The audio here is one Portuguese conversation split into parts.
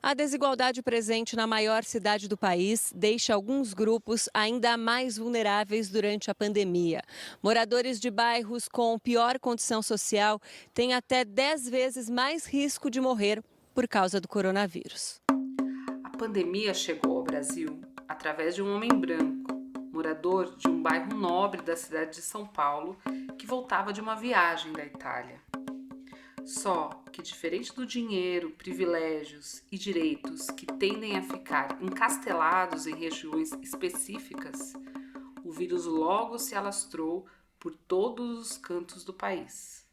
A desigualdade presente na maior cidade do país deixa alguns grupos ainda mais vulneráveis durante a pandemia. Moradores de bairros com pior condição social têm até 10 vezes mais risco de morrer por causa do coronavírus. A pandemia chegou ao Brasil através de um homem branco, morador de um bairro nobre da cidade de São Paulo, que voltava de uma viagem da Itália. Só que, diferente do dinheiro, privilégios e direitos que tendem a ficar encastelados em regiões específicas, o vírus logo se alastrou por todos os cantos do país.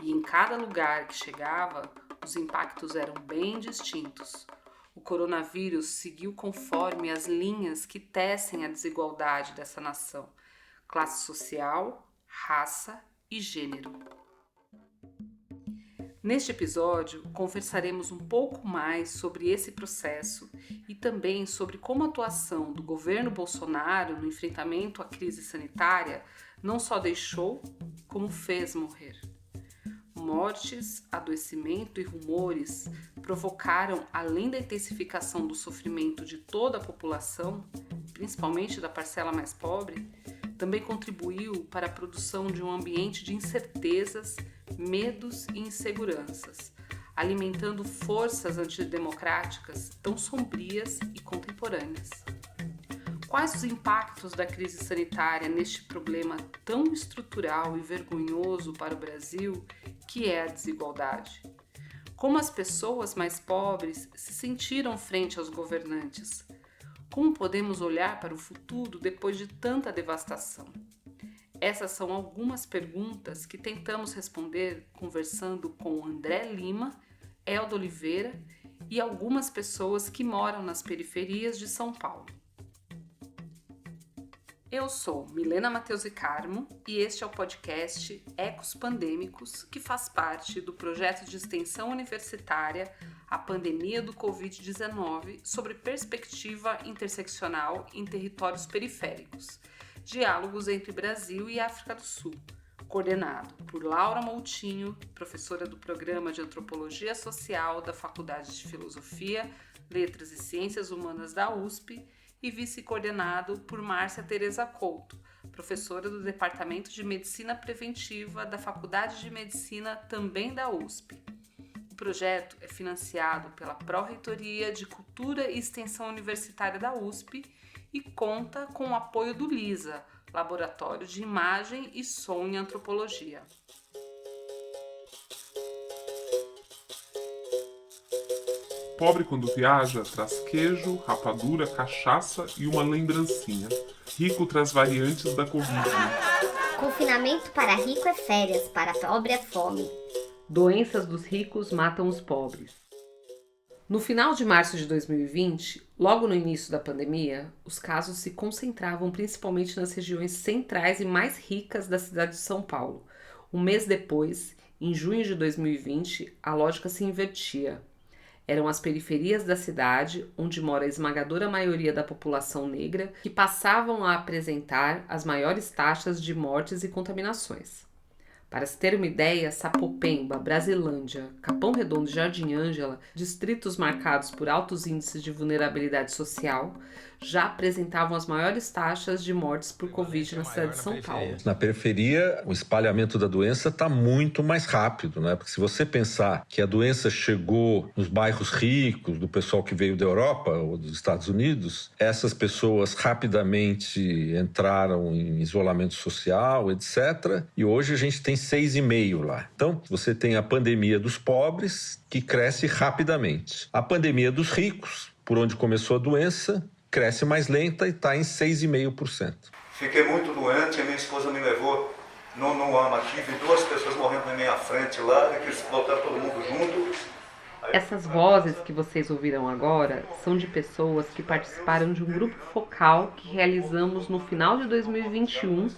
E em cada lugar que chegava, os impactos eram bem distintos. O coronavírus seguiu conforme as linhas que tecem a desigualdade dessa nação: classe social, raça e gênero. Neste episódio, conversaremos um pouco mais sobre esse processo e também sobre como a atuação do governo Bolsonaro no enfrentamento à crise sanitária não só deixou, como fez morrer. Mortes, adoecimento e rumores provocaram, além da intensificação do sofrimento de toda a população, principalmente da parcela mais pobre, também contribuiu para a produção de um ambiente de incertezas, medos e inseguranças, alimentando forças antidemocráticas tão sombrias e contemporâneas. Quais os impactos da crise sanitária neste problema tão estrutural e vergonhoso para o Brasil, que é a desigualdade? Como as pessoas mais pobres se sentiram frente aos governantes? Como podemos olhar para o futuro depois de tanta devastação? Essas são algumas perguntas que tentamos responder conversando com André Lima, Elda Oliveira e algumas pessoas que moram nas periferias de São Paulo. Eu sou Milena Matheus Carmo e este é o podcast Ecos Pandêmicos, que faz parte do projeto de extensão universitária A Pandemia do Covid-19 sobre perspectiva interseccional em territórios periféricos, diálogos entre Brasil e África do Sul, coordenado por Laura Moutinho, professora do Programa de Antropologia Social da Faculdade de Filosofia, Letras e Ciências Humanas da USP, e vice-coordenado por Márcia Tereza Couto, professora do Departamento de Medicina Preventiva da Faculdade de Medicina também da USP. O projeto é financiado pela Pró-Reitoria de Cultura e Extensão Universitária da USP e conta com o apoio do LISA, Laboratório de Imagem e Som em Antropologia. Pobre quando viaja traz queijo, rapadura, cachaça e uma lembrancinha. Rico traz variantes da Covid. Confinamento para rico é férias, para pobre é fome. Doenças dos ricos matam os pobres. No final de março de 2020, logo no início da pandemia, os casos se concentravam principalmente nas regiões centrais e mais ricas da cidade de São Paulo. Um mês depois, em junho de 2020, a lógica se invertia. Eram as periferias da cidade, onde mora a esmagadora maioria da população negra, que passavam a apresentar as maiores taxas de mortes e contaminações. Para se ter uma ideia, Sapopemba, Brasilândia, Capão Redondo e Jardim Ângela, distritos marcados por altos índices de vulnerabilidade social, já apresentavam as maiores taxas de mortes por Covid na cidade de São Paulo. Na periferia, o espalhamento da doença está muito mais rápido, né? Porque se você pensar que a doença chegou nos bairros ricos, do pessoal que veio da Europa ou dos Estados Unidos, essas pessoas rapidamente entraram em isolamento social, etc. E hoje a gente tem 6,5 lá. Então, você tem a pandemia dos pobres, que cresce rapidamente. A pandemia dos ricos, por onde começou a doença, cresce mais lenta e está em 6,5%. Fiquei muito doente, a minha esposa me levou no AMA aqui, vi 2 pessoas morrendo na minha frente lá, que eles botaram todo mundo junto. Essas vozes que vocês ouviram agora são de pessoas que participaram de um grupo focal que realizamos no final de 2021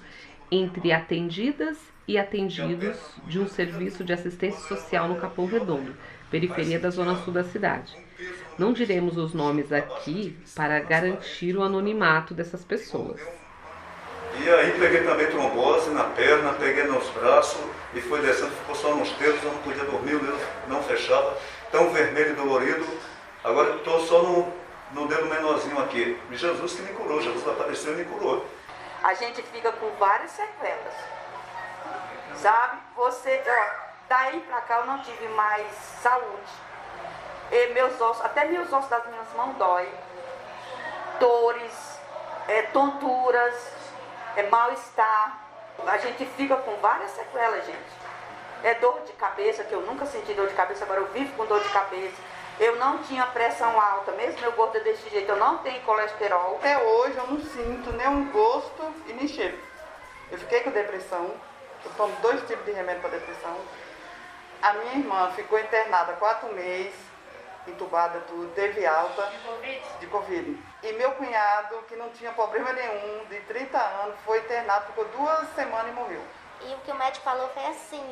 entre atendidas e atendidos de um serviço de assistência social no Capão Redondo, periferia da zona sul da cidade. Não diremos os nomes aqui para garantir o anonimato dessas pessoas. E aí peguei também trombose na perna, peguei nos braços e foi descendo, ficou só nos dedos, eu não podia dormir, o dedo não fechava, tão vermelho e dolorido. Agora eu estou só no dedo menorzinho aqui. Jesus que me curou, Jesus apareceu e me curou. A gente fica com várias sequelas, sabe? Daí pra cá eu não tive mais saúde. E meus ossos, até meus ossos das minhas mãos dói. Dores, tonturas, mal-estar. A gente fica com várias sequelas, gente. Dor de cabeça, que eu nunca senti dor de cabeça, agora eu vivo com dor de cabeça. Eu não tinha pressão alta, mesmo meu gordo desse jeito, eu não tenho colesterol. Até hoje eu não sinto nem gosto e nem cheiro. Eu fiquei com depressão, eu tomo 2 tipos de remédio para depressão. A minha irmã ficou internada 4 meses, entubada tudo, teve alta de Covid. E meu cunhado, que não tinha problema nenhum, de 30 anos, foi internado, ficou 2 semanas e morreu. E o que o médico falou foi assim,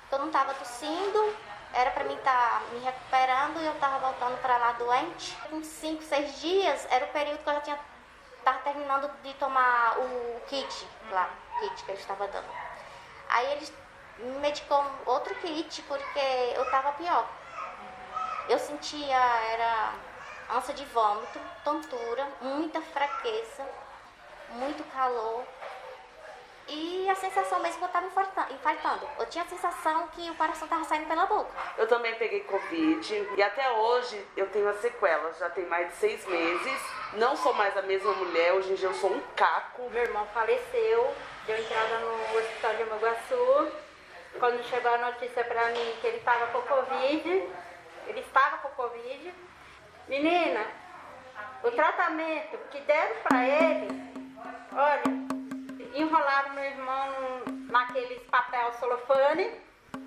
que eu não estava tossindo, era para mim estar me recuperando e eu estava voltando para lá doente. Com 5, 6 dias era o período que eu já estava terminando de tomar o kit lá, que eles estavam dando. Aí eles me medicou outro kit porque eu estava pior. Eu sentia, era ânsia de vômito, tontura, muita fraqueza, muito calor. E a sensação mesmo que eu estava infartando. Eu tinha a sensação que o coração estava saindo pela boca. Eu também peguei Covid e até hoje eu tenho as sequelas. Já tem mais de 6 meses. Não sou mais a mesma mulher, hoje em dia eu sou um caco. Meu irmão faleceu, deu entrada no hospital de Mogaçu. Quando chegou a notícia para mim que ele estava com Covid, menina, o tratamento que deram para ele, olha, enrolaram meu irmão naqueles papel celofane,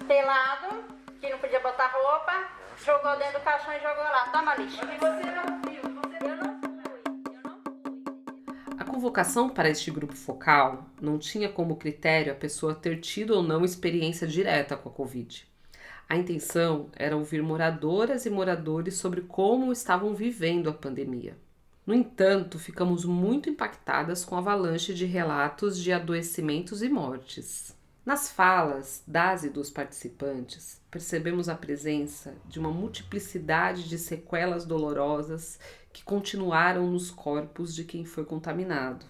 telado, que não podia botar roupa, jogou dentro do caixão e jogou lá, toma lixo. E você não viu, eu não fui. A convocação para este grupo focal não tinha como critério a pessoa ter tido ou não experiência direta com a Covid. A intenção era ouvir moradoras e moradores sobre como estavam vivendo a pandemia. No entanto, ficamos muito impactadas com a avalanche de relatos de adoecimentos e mortes. Nas falas das e dos participantes, percebemos a presença de uma multiplicidade de sequelas dolorosas que continuaram nos corpos de quem foi contaminado.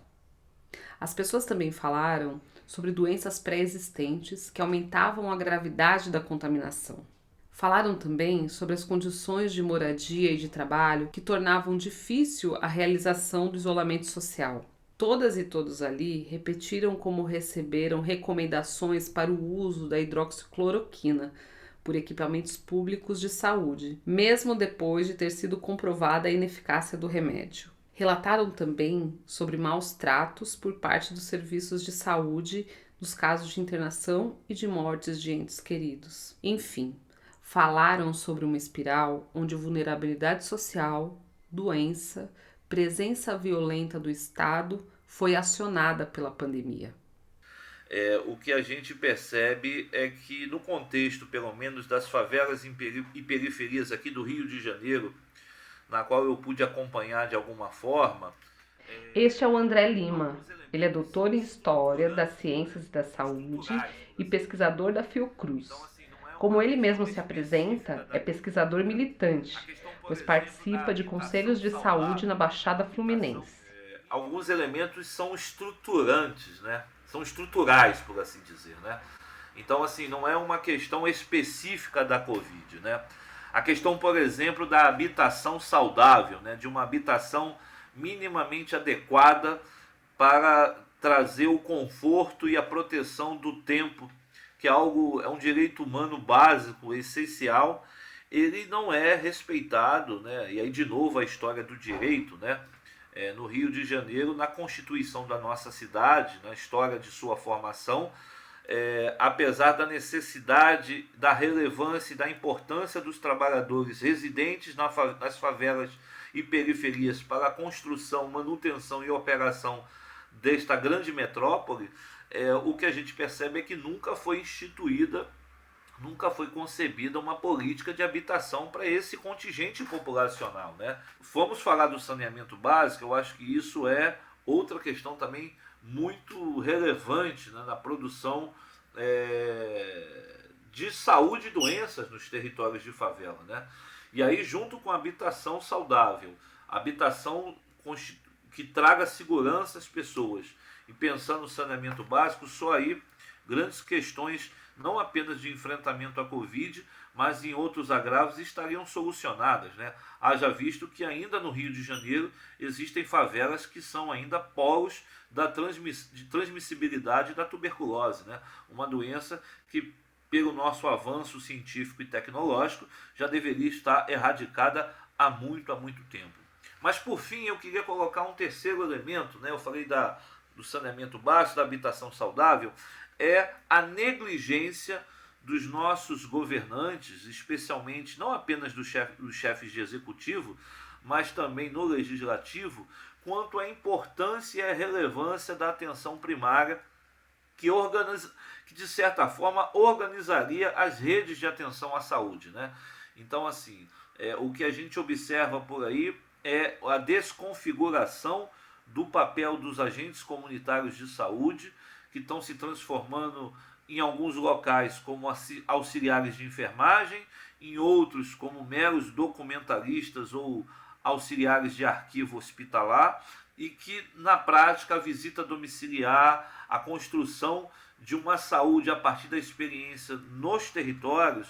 As pessoas também falaram sobre doenças pré-existentes que aumentavam a gravidade da contaminação. Falaram também sobre as condições de moradia e de trabalho que tornavam difícil a realização do isolamento social. Todas e todos ali repetiram como receberam recomendações para o uso da hidroxicloroquina por equipamentos públicos de saúde, mesmo depois de ter sido comprovada a ineficácia do remédio. Relataram também sobre maus tratos por parte dos serviços de saúde nos casos de internação e de mortes de entes queridos. Enfim, falaram sobre uma espiral onde vulnerabilidade social, doença, presença violenta do Estado foi acionada pela pandemia. O que a gente percebe é que no contexto, pelo menos, das favelas e periferias aqui do Rio de Janeiro, na qual eu pude acompanhar de alguma forma... Este é o André Lima. Ele é doutor em História das Ciências e da Saúde e pesquisador da Fiocruz. Como ele mesmo se apresenta, é pesquisador militante, pois participa de conselhos de saúde na Baixada Fluminense. Alguns elementos são estruturantes, né? São estruturais, por assim dizer, né? Então, assim, não é uma questão específica da Covid, né? A questão, por exemplo, da habitação saudável, né? De uma habitação minimamente adequada para trazer o conforto e a proteção do tempo, que é um direito humano básico, essencial, ele não é respeitado, né? E aí, de novo, a história do direito, né? No Rio de Janeiro, na Constituição da nossa cidade, na história de sua formação, apesar da necessidade, da relevância e da importância dos trabalhadores residentes nas favelas e periferias para a construção, manutenção e operação desta grande metrópole, o que a gente percebe é que nunca foi instituída, nunca foi concebida uma política de habitação para esse contingente populacional, né? Vamos falar do saneamento básico, eu acho que isso é outra questão também muito relevante, né, na produção de saúde e doenças nos territórios de favela, né? E aí, junto com a habitação saudável, habitação que traga segurança às pessoas, e pensando no saneamento básico, só aí grandes questões, não apenas de enfrentamento à Covid, mas em outros agravos estariam solucionadas, né? Haja visto que ainda no Rio de Janeiro existem favelas que são ainda polos de transmissibilidade da tuberculose, né? Uma doença que, pelo nosso avanço científico e tecnológico, já deveria estar erradicada há muito tempo. Mas, por fim, eu queria colocar um terceiro elemento, né? Eu falei do saneamento básico, da habitação saudável, é a negligência dos nossos governantes, especialmente não apenas dos chefes de executivo, mas também no legislativo, quanto à importância e à relevância da atenção primária, que de certa forma organizaria as redes de atenção à saúde, né? Então, assim, o que a gente observa por aí é a desconfiguração do papel dos agentes comunitários de saúde, que estão se transformando em alguns locais como auxiliares de enfermagem, em outros como meros documentaristas ou auxiliares de arquivo hospitalar, e que na prática a visita domiciliar, a construção de uma saúde a partir da experiência nos territórios,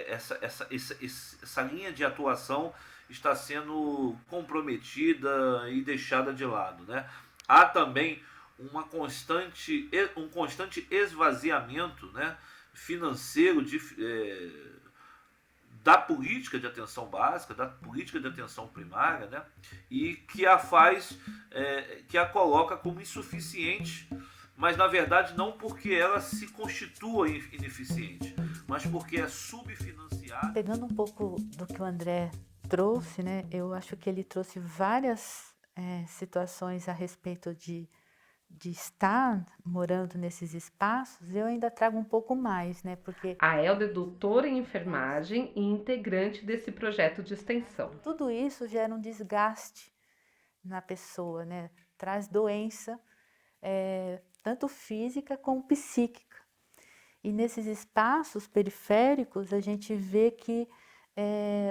essa linha de atuação está sendo comprometida e deixada de lado, né? Há também um constante esvaziamento, né, financeiro da política de atenção básica, da política de atenção primária, né, e que que a coloca como insuficiente, mas na verdade não porque ela se constitua ineficiente, mas porque é subfinanciada. Pegando um pouco do que o André trouxe, né, eu acho que ele trouxe várias situações a respeito de estar morando nesses espaços. Eu ainda trago um pouco mais, né? Porque a Elda é doutora em enfermagem e integrante desse projeto de extensão. Tudo isso gera um desgaste na pessoa, né? Traz doença, tanto física como psíquica. E nesses espaços periféricos a gente vê que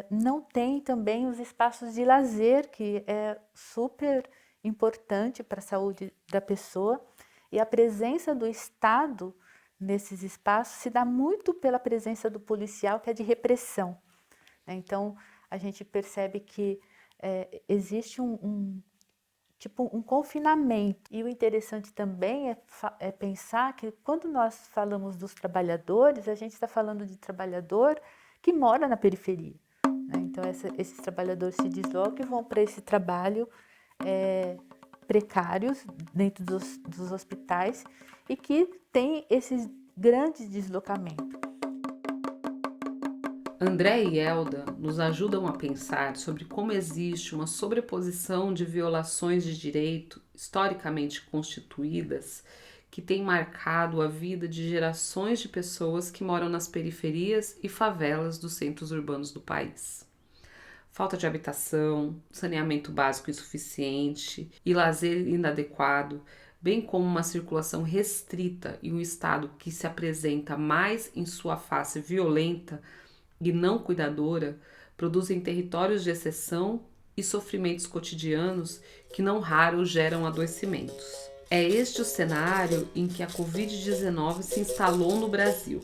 não tem também os espaços de lazer, que é super importante para a saúde da pessoa, e a presença do Estado nesses espaços se dá muito pela presença do policial, que é de repressão. Então, a gente percebe que existe um confinamento. E o interessante também é pensar que quando nós falamos dos trabalhadores, a gente está falando de trabalhador que mora na periferia, né? Então, esses trabalhadores se deslocam e vão para esse trabalho precários dentro dos hospitais e que tem esses grandes deslocamentos. André e Elda nos ajudam a pensar sobre como existe uma sobreposição de violações de direito historicamente constituídas que tem marcado a vida de gerações de pessoas que moram nas periferias e favelas dos centros urbanos do país. Falta de habitação, saneamento básico insuficiente e lazer inadequado, bem como uma circulação restrita e um Estado que se apresenta mais em sua face violenta e não cuidadora, produzem territórios de exceção e sofrimentos cotidianos que não raro geram adoecimentos. É este o cenário em que a Covid-19 se instalou no Brasil.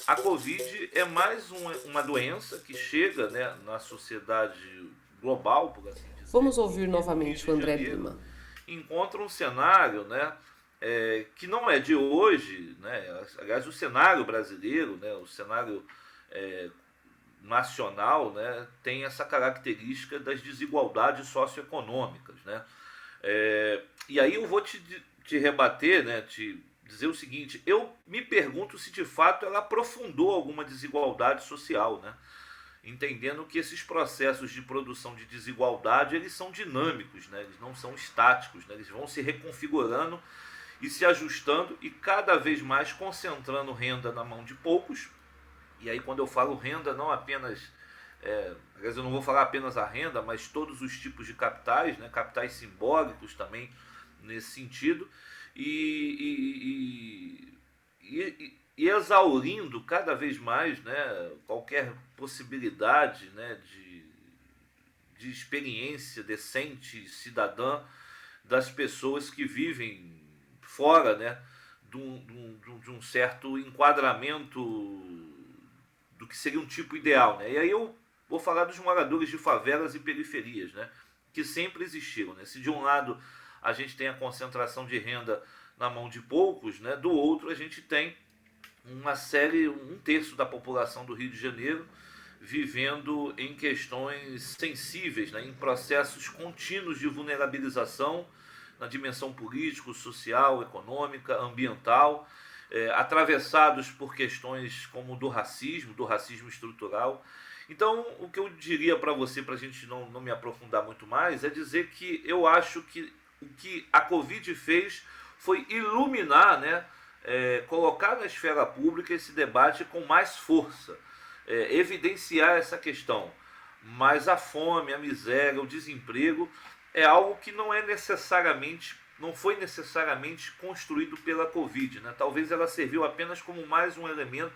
A Covid é mais uma doença que chega, né, na sociedade global, por assim dizer. Vamos ouvir novamente o André Lima. Encontra um cenário, né, que não é de hoje, né? Aliás, o cenário brasileiro, né, o cenário nacional, né, tem essa característica das desigualdades socioeconômicas, né? E aí eu vou te rebater, né, dizer o seguinte: eu me pergunto se de fato ela aprofundou alguma desigualdade social, né? Entendendo que esses processos de produção de desigualdade, eles são dinâmicos, né? Eles não são estáticos, né? Eles vão se reconfigurando e se ajustando e cada vez mais concentrando renda na mão de poucos. E aí, quando eu falo renda, não apenas, aliás, eu não vou falar apenas a renda, mas todos os tipos de capitais, né? Capitais simbólicos também nesse sentido. E e exaurindo cada vez mais, né, qualquer possibilidade, né, de experiência decente, cidadã, das pessoas que vivem fora, né, de um certo enquadramento do que seria um tipo ideal, né? E aí eu vou falar dos moradores de favelas e periferias, né, que sempre existiram, né? Se de um lado a gente tem a concentração de renda na mão de poucos, né, do outro a gente tem um terço da população do Rio de Janeiro vivendo em questões sensíveis, né, em processos contínuos de vulnerabilização na dimensão político, social, econômica, ambiental, atravessados por questões como do racismo estrutural. Então, o que eu diria para você, para a gente não me aprofundar muito mais, é dizer que eu acho que o que a Covid fez foi iluminar, né, colocar na esfera pública esse debate com mais força, evidenciar essa questão. Mas a fome, a miséria, o desemprego é algo que não foi necessariamente construído pela Covid, né? Talvez ela serviu apenas como mais um elemento,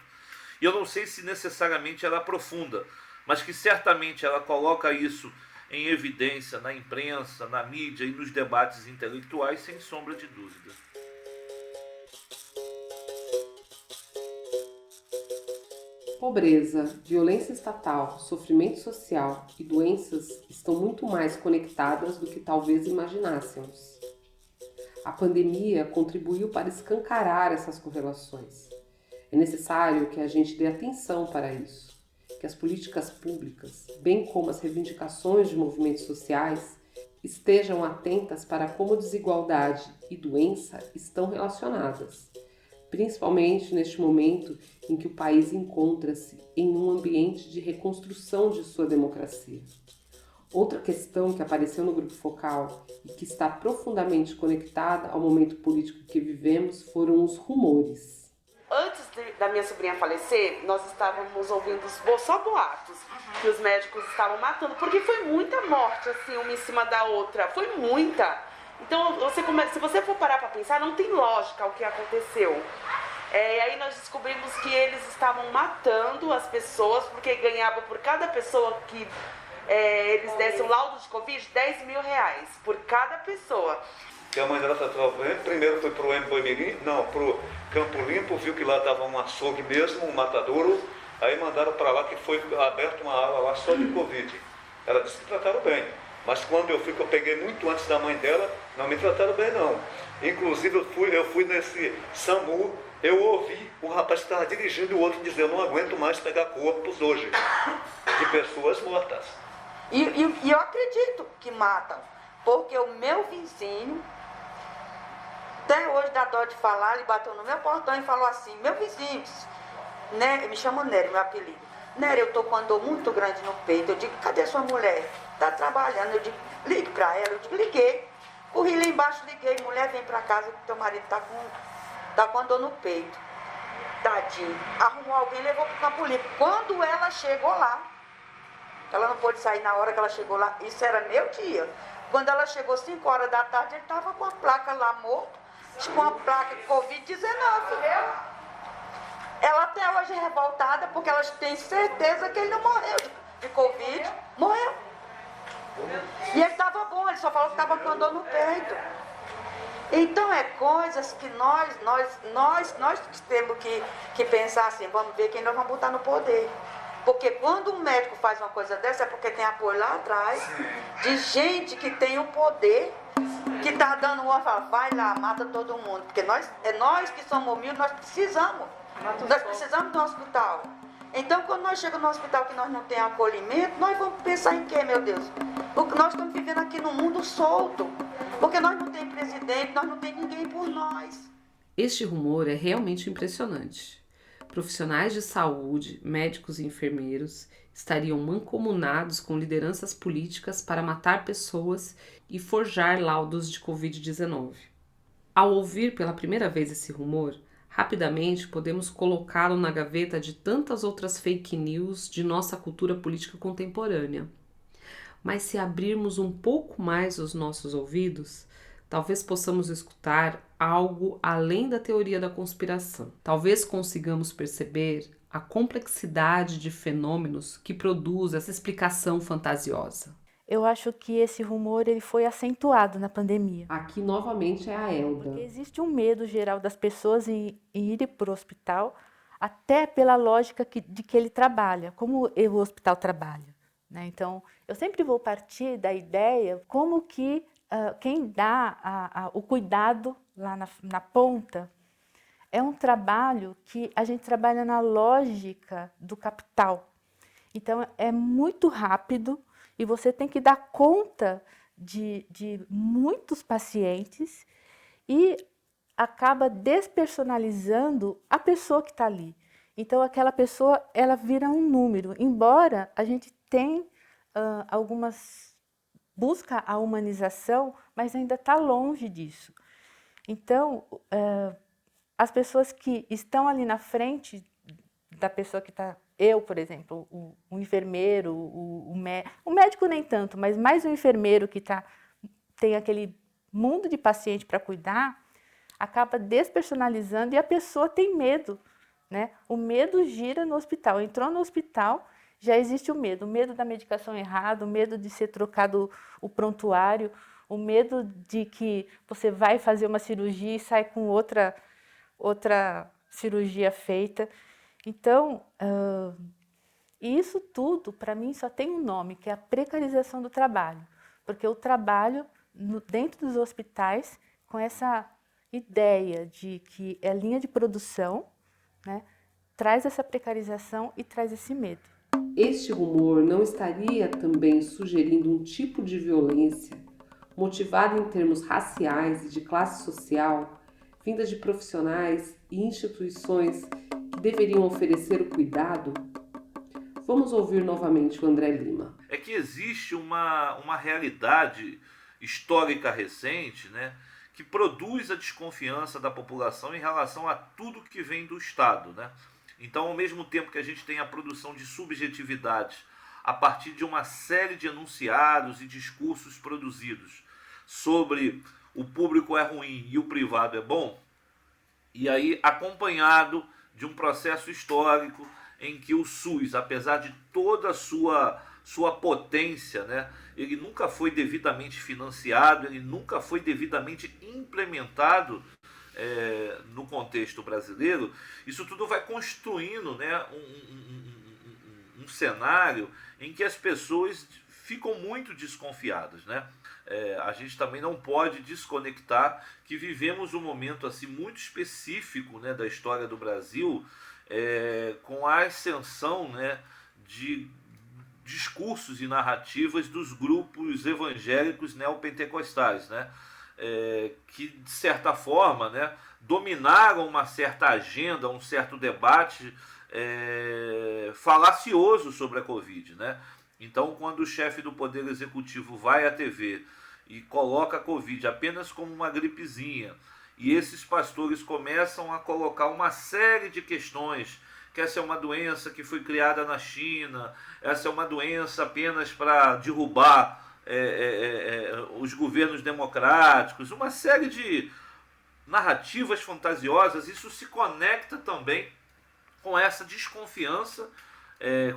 e eu não sei se necessariamente ela aprofunda, mas que certamente ela coloca isso em evidência na imprensa, na mídia e nos debates intelectuais, sem sombra de dúvida. Pobreza, violência estatal, sofrimento social e doenças estão muito mais conectadas do que talvez imaginássemos. A pandemia contribuiu para escancarar essas correlações. É necessário que a gente dê atenção para isso, que as políticas públicas, bem como as reivindicações de movimentos sociais, estejam atentas para como desigualdade e doença estão relacionadas, principalmente neste momento em que o país encontra-se em um ambiente de reconstrução de sua democracia. Outra questão que apareceu no Grupo Focal e que está profundamente conectada ao momento político que vivemos foram os rumores. Antes da minha sobrinha falecer, nós estávamos ouvindo só boatos que os médicos estavam matando, porque foi muita morte, assim, uma em cima da outra, foi muita. Então, se você for parar para pensar, não tem lógica o que aconteceu. E aí nós descobrimos que eles estavam matando as pessoas, porque ganhavam por cada pessoa que eles dessem um laudo de Covid, R$10 mil por cada pessoa. E a mãe dela está trabalhando, primeiro foi para o Boimirim, não, para o Campo Limpo, viu que lá estava um açougue mesmo, um matadouro, aí mandaram para lá que foi aberta uma ala lá só de Covid. Ela disse que trataram bem, mas quando eu peguei muito antes da mãe dela, não me trataram bem não. Inclusive eu fui nesse SAMU, eu ouvi o rapaz que estava dirigindo e o outro dizer, eu não aguento mais pegar corpos hoje, de pessoas mortas. E eu acredito que matam, porque o meu vizinho, até hoje dá dó de falar, ele bateu no meu portão e falou assim, meu vizinho, né, me chama Nery, meu apelido. Nery, eu tô com uma dor muito grande no peito. Eu digo, cadê sua mulher? Tá trabalhando. Eu digo, ligue pra ela. Eu digo, liguei. Corri lá embaixo, liguei. Mulher, vem pra casa que teu marido tá com a dor no peito. Tadinho. Arrumou alguém e levou pro Campo Limpo. Quando ela chegou lá, ela não pôde sair na hora que ela chegou lá. Isso era meu dia. Quando ela chegou 5 horas da tarde, ele tava com a placa lá morto, com a placa Covid-19. Ela até hoje é revoltada porque ela tem certeza que ele não morreu de Covid. Morreu. E ele estava bom, ele só falou que estava com dor no peito. Então é coisas que nós temos que pensar assim, vamos ver quem nós vamos botar no poder. Porque quando um médico faz uma coisa dessa é porque tem apoio lá atrás de gente que tem o poder, que está dando uma fala, vai lá, mata todo mundo. Porque nós que somos humildes, nós precisamos do hospital. Então, quando nós chegamos no hospital que nós não temos acolhimento, nós vamos pensar em quê, meu Deus? Porque nós estamos vivendo aqui num mundo solto. Porque nós não temos presidente, nós não temos ninguém por nós. Este rumor é realmente impressionante. Profissionais de saúde, médicos e enfermeiros estariam mancomunados com lideranças políticas para matar pessoas e forjar laudos de Covid-19. Ao ouvir pela primeira vez esse rumor, rapidamente podemos colocá-lo na gaveta de tantas outras fake news de nossa cultura política contemporânea. Mas se abrirmos um pouco mais os nossos ouvidos, talvez possamos escutar algo além da teoria da conspiração. Talvez consigamos perceber a complexidade de fenômenos que produz essa explicação fantasiosa. Eu acho que esse rumor ele foi acentuado na pandemia. Aqui novamente é a Elda. Porque existe um medo geral das pessoas em irem para o hospital, até pela lógica de que ele trabalha, como o hospital trabalha, né? Então, eu sempre vou partir da ideia como que quem dá o cuidado lá na ponta é um trabalho que a gente trabalha na lógica do capital. Então, é muito rápido e você tem que dar conta de muitos pacientes e acaba despersonalizando a pessoa que está ali. Então, aquela pessoa, ela vira um número. Embora a gente tenha busca a humanização, mas ainda está longe disso. Então, as pessoas que estão ali na frente da pessoa que está... Eu, por exemplo, o enfermeiro, o médico nem tanto, mas mais o enfermeiro que tem aquele mundo de paciente para cuidar, acaba despersonalizando e a pessoa tem medo, né? O medo gira no hospital. Entrou no hospital, já existe o medo da medicação errada, o medo de ser trocado o prontuário, o medo de que você vai fazer uma cirurgia e sai com outra cirurgia feita. Então, isso tudo, para mim, só tem um nome, que é a precarização do trabalho. Porque o trabalho dentro dos hospitais, com essa ideia de que é linha de produção, né, traz essa precarização e traz esse medo. Este rumor não estaria também sugerindo um tipo de violência motivada em termos raciais e de classe social, vinda de profissionais e instituições que deveriam oferecer o cuidado? Vamos ouvir novamente o André Lima. É que existe uma realidade histórica recente, né, que produz a desconfiança da população em relação a tudo que vem do Estado, né? Então, ao mesmo tempo que a gente tem a produção de subjetividades a partir de uma série de enunciados e discursos produzidos sobre o público é ruim e o privado é bom, e aí acompanhado de um processo histórico em que o SUS, apesar de toda a sua potência, né, ele nunca foi devidamente financiado, ele nunca foi devidamente implementado no contexto brasileiro. Isso tudo vai construindo, né, um cenário em que as pessoas ficam muito desconfiadas, né? A gente também não pode desconectar que vivemos um momento assim muito específico, né, da história do Brasil, com a ascensão, né, de discursos e narrativas dos grupos evangélicos neopentecostais, né, que de certa forma, né, dominaram uma certa agenda, um certo debate falacioso sobre a Covid, né? Então, quando o chefe do Poder Executivo vai à TV e coloca a Covid apenas como uma gripezinha, e esses pastores começam a colocar uma série de questões, que essa é uma doença que foi criada na China, essa é uma doença apenas para derrubar os governos democráticos, uma série de narrativas fantasiosas, isso se conecta também com essa desconfiança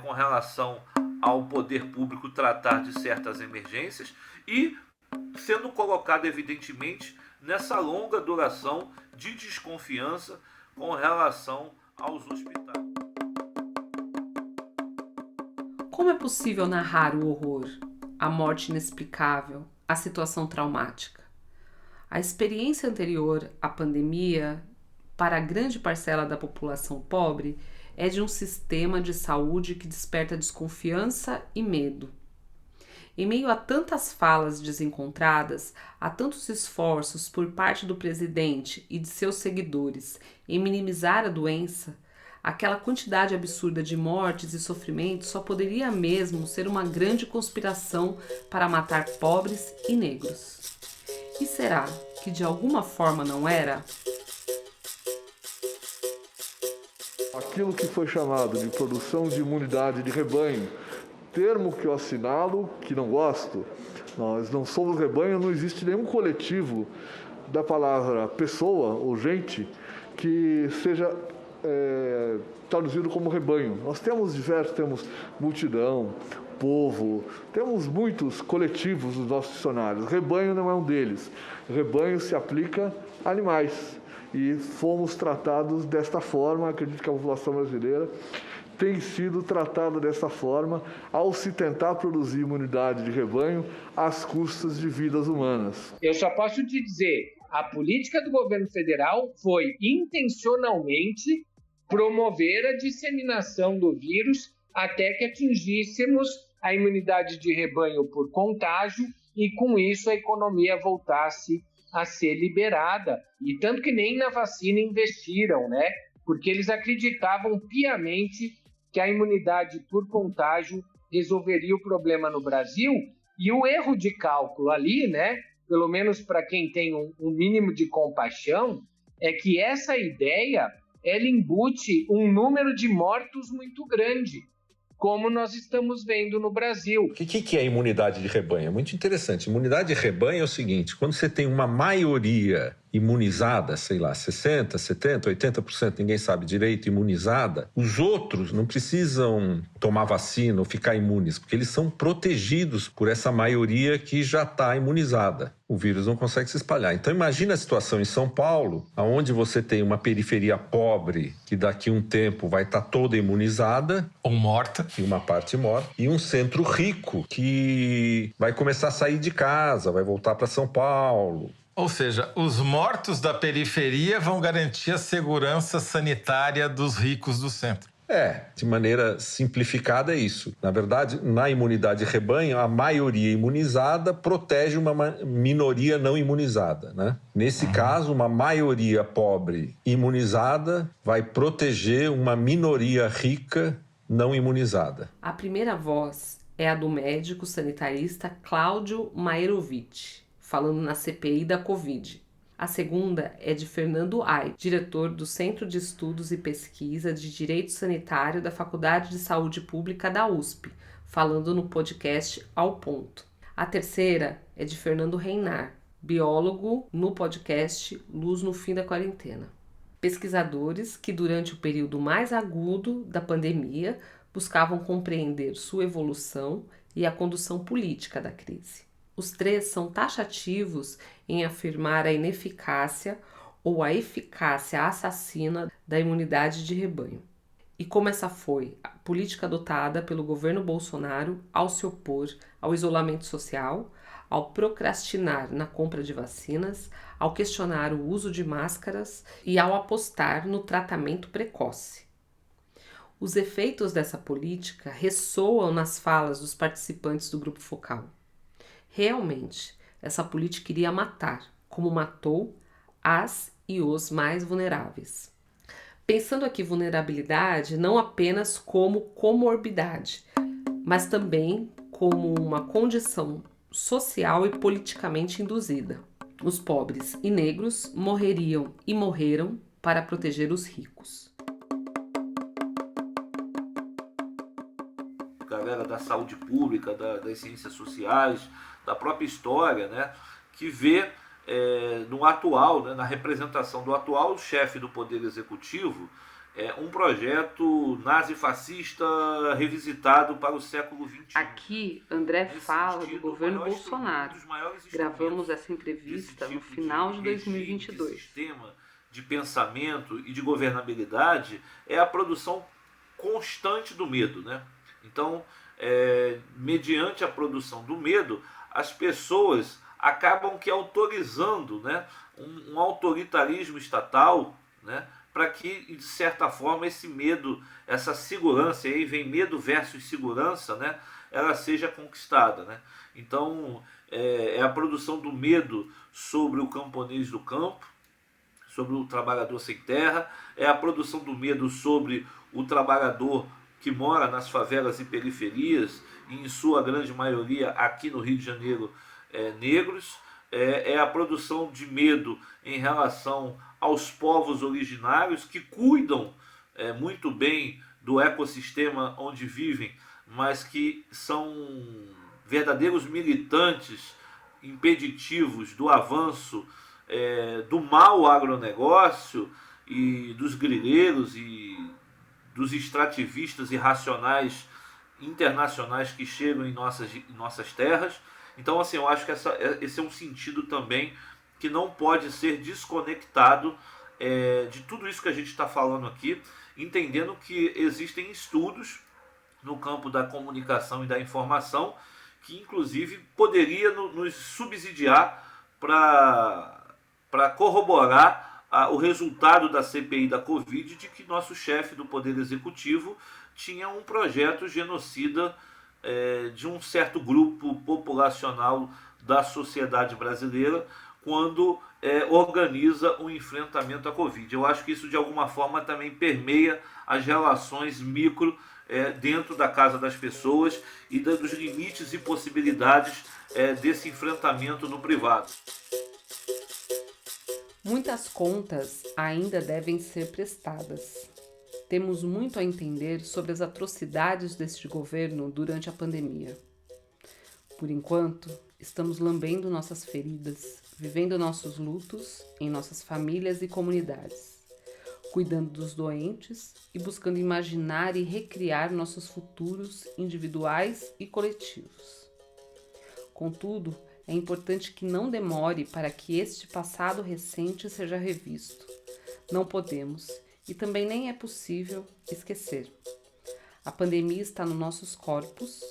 com relação ao poder público tratar de certas emergências e sendo colocado evidentemente nessa longa duração de desconfiança com relação aos hospitais. Como é possível narrar o horror, a morte inexplicável, a situação traumática? A experiência anterior à pandemia, para a grande parcela da população pobre, é de um sistema de saúde que desperta desconfiança e medo. Em meio a tantas falas desencontradas, a tantos esforços por parte do presidente e de seus seguidores em minimizar a doença, aquela quantidade absurda de mortes e sofrimentos só poderia mesmo ser uma grande conspiração para matar pobres e negros. E será que de alguma forma não era? Aquilo que foi chamado de produção de imunidade de rebanho, termo que eu assinalo, que não gosto. Nós não somos rebanho, não existe nenhum coletivo da palavra pessoa ou gente que seja traduzido como rebanho. Nós temos multidão, povo, temos muitos coletivos nos nossos dicionários. Rebanho não é um deles. Rebanho se aplica a animais. E fomos tratados desta forma, acredito que a população brasileira tem sido tratada dessa forma ao se tentar produzir imunidade de rebanho às custas de vidas humanas. Eu só posso te dizer, a política do governo federal foi intencionalmente promover a disseminação do vírus até que atingíssemos a imunidade de rebanho por contágio e, com isso, a economia voltasse a ser liberada. E tanto que nem na vacina investiram, né? Porque eles acreditavam piamente que a imunidade por contágio resolveria o problema no Brasil. E o erro de cálculo ali, né? Pelo menos para quem tem um mínimo de compaixão, é que essa ideia ela embute um número de mortos muito grande, como nós estamos vendo no Brasil. O que é imunidade de rebanho? É muito interessante. Imunidade de rebanho é o seguinte, quando você tem uma maioria imunizada, sei lá, 60%, 70%, 80%, ninguém sabe direito, imunizada, os outros não precisam tomar vacina ou ficar imunes, porque eles são protegidos por essa maioria que já está imunizada. O vírus não consegue se espalhar. Então imagina a situação em São Paulo, onde você tem uma periferia pobre, que daqui a um tempo vai estar toda imunizada. Ou morta. E uma parte morta. E um centro rico, que vai começar a sair de casa, vai voltar para São Paulo. Ou seja, os mortos da periferia vão garantir a segurança sanitária dos ricos do centro. De maneira simplificada é isso. Na verdade, na imunidade de rebanho, a maioria imunizada protege uma minoria não imunizada, né? Nesse caso, uma maioria pobre imunizada vai proteger uma minoria rica não imunizada. A primeira voz é a do médico sanitarista Cláudio Maerovitch, falando na CPI da Covid. A segunda é de Fernando Ay, diretor do Centro de Estudos e Pesquisa de Direito Sanitário da Faculdade de Saúde Pública da USP, falando no podcast Ao Ponto. A terceira é de Fernando Reinar, biólogo, no podcast Luz no Fim da Quarentena. Pesquisadores que, durante o período mais agudo da pandemia, buscavam compreender sua evolução e a condução política da crise. Os três são taxativos em afirmar a ineficácia ou a eficácia assassina da imunidade de rebanho. E como essa foi a política adotada pelo governo Bolsonaro ao se opor ao isolamento social, ao procrastinar na compra de vacinas, ao questionar o uso de máscaras e ao apostar no tratamento precoce. Os efeitos dessa política ressoam nas falas dos participantes do grupo focal. Realmente, essa política iria matar, como matou as e os mais vulneráveis. Pensando aqui vulnerabilidade não apenas como comorbidade, mas também como uma condição social e politicamente induzida. Os pobres e negros morreriam e morreram para proteger os ricos. Galera da saúde pública, das ciências sociais, da própria história, né, que vê no atual, né, na representação do atual chefe do Poder Executivo, um projeto nazifascista revisitado para o século XXI. Aqui, André fala do governo Bolsonaro. Gravamos essa entrevista no final de 2022. De sistema de pensamento e de governabilidade é a produção constante do medo, né? Então, mediante a produção do medo, as pessoas acabam que autorizando, né, um autoritarismo estatal, né, para que, de certa forma, esse medo, essa segurança, e aí vem medo versus segurança, né, ela seja conquistada, né? Então, é a produção do medo sobre o camponês do campo, sobre o trabalhador sem terra, é a produção do medo sobre o trabalhador que mora nas favelas e periferias, e em sua grande maioria aqui no Rio de Janeiro, negros, é a produção de medo em relação aos povos originários que cuidam muito bem do ecossistema onde vivem, mas que são verdadeiros militantes impeditivos do avanço do mau agronegócio e dos grileiros e dos extrativistas irracionais internacionais que chegam em nossas terras. Então, assim, eu acho que esse é um sentido também que não pode ser desconectado de tudo isso que a gente está falando aqui, entendendo que existem estudos no campo da comunicação e da informação que, inclusive, poderia nos subsidiar para corroborar o resultado da CPI da Covid, de que nosso chefe do Poder Executivo tinha um projeto genocida de um certo grupo populacional da sociedade brasileira quando organiza o enfrentamento à Covid. Eu acho que isso, de alguma forma, também permeia as relações micro dentro da casa das pessoas e dos limites e possibilidades desse enfrentamento no privado. Muitas contas ainda devem ser prestadas. Temos muito a entender sobre as atrocidades deste governo durante a pandemia. Por enquanto, estamos lambendo nossas feridas, vivendo nossos lutos em nossas famílias e comunidades, cuidando dos doentes e buscando imaginar e recriar nossos futuros individuais e coletivos. Contudo, é importante que não demore para que este passado recente seja revisto. Não podemos, e também nem é possível, esquecer. A pandemia está nos nossos corpos,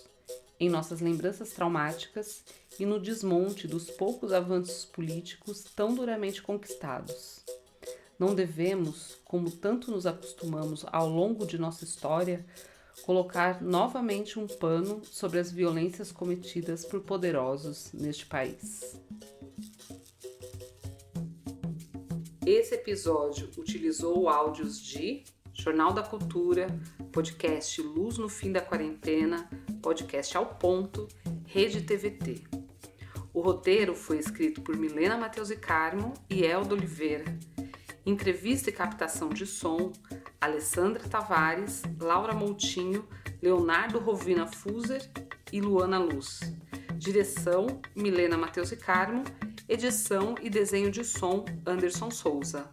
em nossas lembranças traumáticas e no desmonte dos poucos avanços políticos tão duramente conquistados. Não devemos, como tanto nos acostumamos ao longo de nossa história, colocar novamente um pano sobre as violências cometidas por poderosos neste país. Esse episódio utilizou áudios de Jornal da Cultura, podcast Luz no Fim da Quarentena, podcast Ao Ponto, Rede TVT. O roteiro foi escrito por Milena Matheus e Carmo e Eldo Oliveira. Entrevista e captação de som, Alessandra Tavares, Laura Moutinho, Leonardo Rovina Fuser e Luana Luz. Direção, Milena Matheus e Carmo. Edição e desenho de som, Anderson Souza.